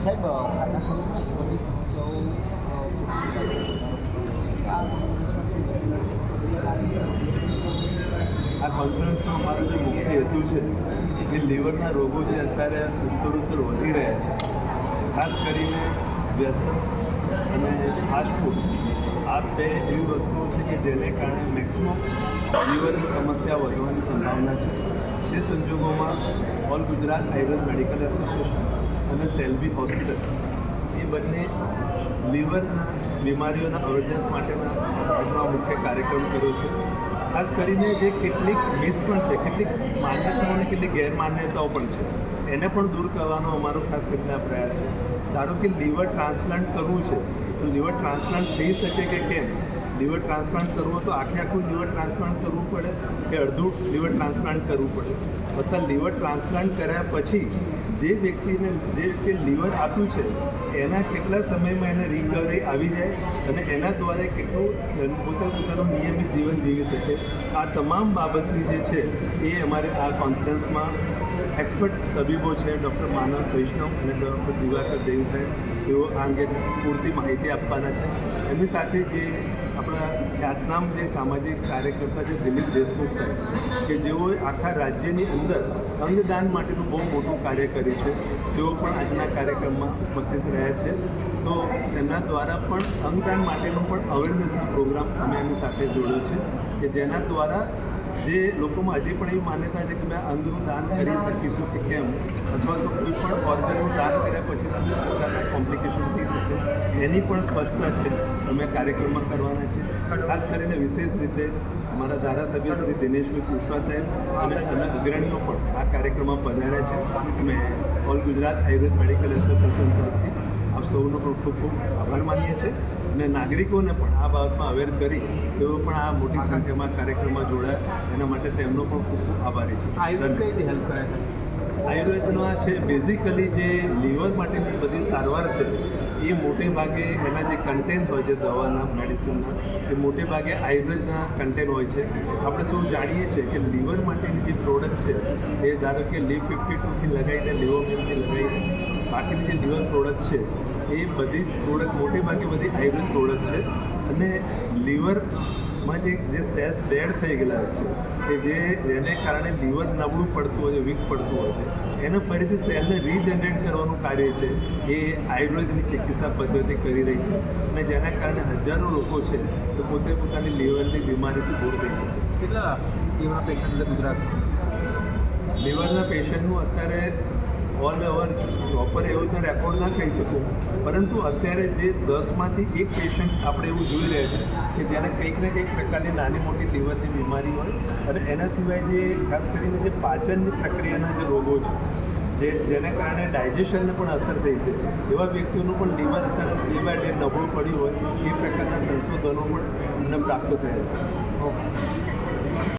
સાહેબ આજના સમયમાં બધી સમસ્યાઓ આ કોન્ફરન્સનો અમારો જે મુખ્ય હેતુ છે એ લીવરના રોગો જે અત્યારે ઉત્તરોત્તર વધી રહ્યા છે, ખાસ કરીને વ્યસન અને ફાસ્ટફૂડ, આ બે એવી વસ્તુઓ છે કે જેને કારણે મેક્સિમમ લીવરની સમસ્યા વધવાની સંભાવના છે. તે સંજોગોમાં all Gujarat Ayurveda medical association અને સેલ્બી હોસ્પિટલ એ બંને લીવરના બીમારીઓના અવેરનેસ માટેના આજનો આ મુખ્ય કાર્યક્રમ કર્યો છે. ખાસ કરીને જે કેટલીક મિસ પણ છે, કેટલીક માન્યતાઓ અને કેટલીક ગેરમાન્યતાઓ પણ છે, એને પણ દૂર કરવાનો અમારો ખાસ કરીને આ પ્રયાસ છે. ધારો કે લીવર ટ્રાન્સપ્લાન્ટ કરવું છે તો લીવર ટ્રાન્સપ્લાન્ટ થઈ શકે કે કેમ? લીવર ટ્રાન્સપ્લાન્ટ કરવું તો આખું લીવર ટ્રાન્સપ્લાન્ટ કરવું પડે કે અડધું લીવર ટ્રાન્સપ્લાન્ટ કરવું પડે? અથવા લીવર ટ્રાન્સપ્લાન્ટ કર્યા પછી જે વ્યક્તિને લીવર આપ્યું છે એના કેટલા સમયમાં એને રિકવરી આવી જાય અને એના દ્વારા કેટલું પોતાનું નિયમિત જીવન જીવી શકે, આ તમામ બાબતની જે છે એ અમારે આ કોન્ફરન્સમાં એક્સપર્ટ તબીબો છે, ડૉક્ટર માનસ વૈષ્ણવ અને ડૉક્ટર દિવાકર જૈન સાહેબ, તેઓ આ અંગે પૂરતી માહિતી આપવાના છે. એમની સાથે જે આપણા ખ્યાતનામ જે સામાજિક કાર્યકર્તા છે દિલીપ દેશમુખ સાહેબ, કે જેઓએ આખા રાજ્યની અંદર અંગદાન માટેનું બહુ મોટું કાર્ય કર્યું છે, તેઓ પણ આજના કાર્યક્રમમાં ઉપસ્થિત રહ્યા છે. તો તેમના દ્વારા પણ અંગદાન માટેનો પણ અવેરનેસનો પ્રોગ્રામ અમે એની સાથે જોડ્યો છે કે જેના દ્વારા જે લોકોમાં હજી પણ એવી માન્યતા છે કે ભાઈ અંગનું દાન કરી શકીશું કે કેમ, અથવા તો કોઈ પણ ઓર્ગનનું દાન કર્યા પછી શું પ્રકારના કોમ્પ્લિકેશન થઈ શકે, એની પણ સ્પષ્ટતા છે અમે કાર્યક્રમમાં કરવાના છે. ખાસ કરીને વિશેષ રીતે અમારા ધારાસભ્ય શ્રી દિનેશભાઈ પુષ્પા સાહેબ અને અગ્રણીઓ પણ આ કાર્યક્રમમાં પધાર્યા છે. અમે all Gujarat Ayurveda medical association તરફથી આપ સૌનો પણ ખૂબ ખૂબ આભાર માનીએ છીએ અને નાગરિકોને પણ આ બાબતમાં અવેર કરી તેઓ પણ આ મોટી સંખ્યામાં કાર્યક્રમમાં જોડાય એના માટે તેમનો પણ ખૂબ ખૂબ આભારી છે. આયુર્વેદ કઈ રીતે હેલ્પ કરે છે? આયુર્વેદનો આ છે બેઝિકલી જે લીવર માટેની બધી સારવાર છે એ મોટે ભાગે એના જે કન્ટેન્ટ હોય છે દવાના, મેડિસિનના, એ મોટે ભાગે આયુર્વેદના કન્ટેન્ટ હોય છે. આપણે સૌ જાણીએ છીએ કે લીવર માટેની જે પ્રોડક્ટ છે એ ધારો કે લીવ 52થી લગાવીને લીવોમિલથી લગાવીને બાકીની જે લીવર પ્રોડક્ટ છે એ બધી જ પ્રોડક્ટ મોટે ભાગે બધી આયુર્વેદ પ્રોડક્ટ છે. અને લીવરમાં જે સેલ્સ ડેડ થઈ ગયેલા છે કે જેને કારણે લીવર નબળું પડતું હોય છે, વીક પડતું હોય છે, એને ફરીથી સેલને રીજનરેટ કરવાનું કાર્ય છે એ આયુર્વેદની ચિકિત્સા પદ્ધતિ કરી રહી છે અને જેના કારણે હજારો લોકો છે તો પોતે પોતાની લીવરની બીમારીથી દૂર થઈ શકે. કેટલા લીવરના પેશન્ટ ગુજરાતમાં? લીવરના પેશન્ટનું અત્યારે ઓલ ઓવર પ્રોપર એવું તો રેકોર્ડ ના કહી શકું, પરંતુ અત્યારે જે 10માંથી 1 પેશન્ટ આપણે એવું જોઈ રહ્યા છે કે જેને કંઈક ને કંઈક પ્રકારની નાની મોટી લીવરની બીમારી હોય અને એના સિવાય જે ખાસ કરીને જે પાચનની પ્રક્રિયાના જે રોગો છે જેને કારણે ડાયજેશનને પણ અસર થઈ છે, એવા વ્યક્તિઓનું પણ લીવર અત્યારે ડે બાય ડે નબળું પડ્યું હોય એ પ્રકારના સંશોધનો પણ અમને પ્રાપ્ત થયા છે. ઓકે.